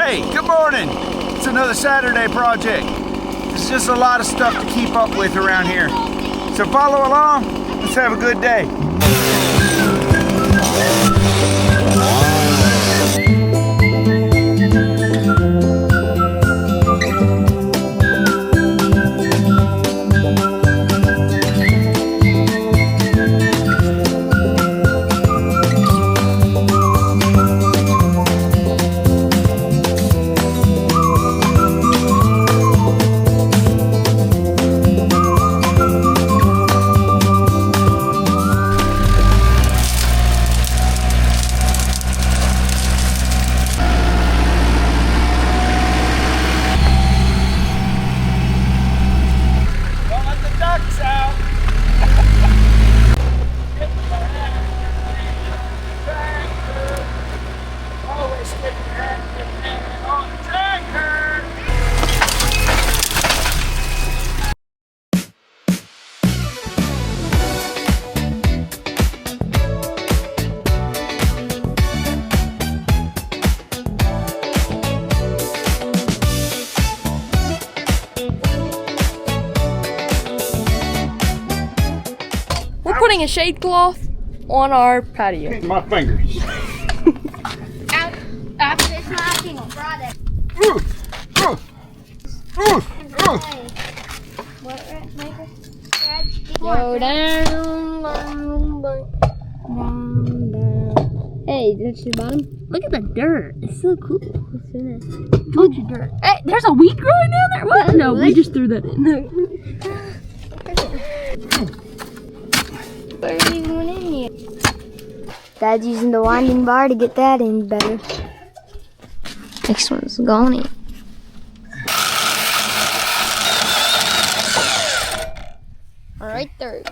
Hey, good morning. It's another Saturday project. There's just a lot of stuff to keep up with around here. So follow along. Let's have a good day. Putting a shade cloth on our patio. My fingers. After this knocking on Friday. Go down. Hey, that's your bottom. Look at the dirt. It's so cool. What's in it? Bunch of dirt. Hey, there's a weed growing down there? What? No, we just threw that in. Dad's using the winding bar to get that in better. Next one's going in. Right there.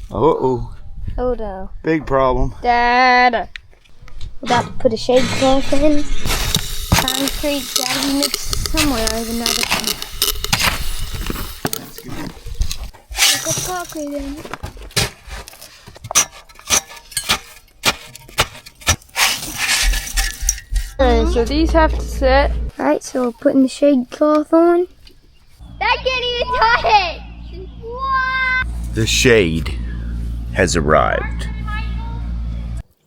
Uh-oh. Oh no. Big problem. Dad. We got to put a shade cloth in. Concrete's gotta be mixed somewhere in another one. That's good. Put the concrete in. Alright, so these have to sit. Alright, so we're putting the shade cloth on. That can't even touch! What? The shade has arrived.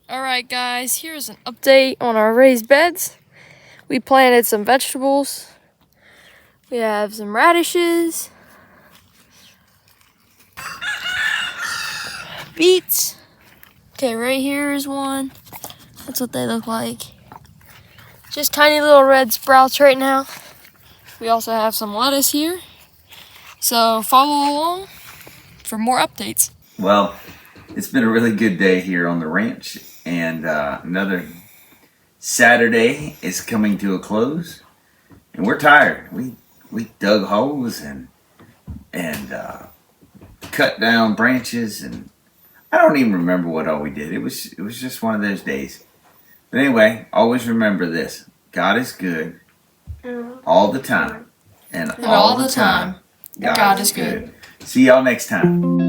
Alright guys, here's an update on our raised beds. We planted some vegetables. We have some radishes. Beets. Okay, right here is one. That's what they look like. Just tiny little red sprouts right now. We also have some lettuce here. So follow along for more updates. Well, it's been a really good day here on the ranch, and another Saturday is coming to a close, and we're tired. We dug holes and cut down branches, and I don't even remember what all we did. It was just one of those days. But anyway, always remember this: God is good all the time, and all the time, God is good. See y'all next time.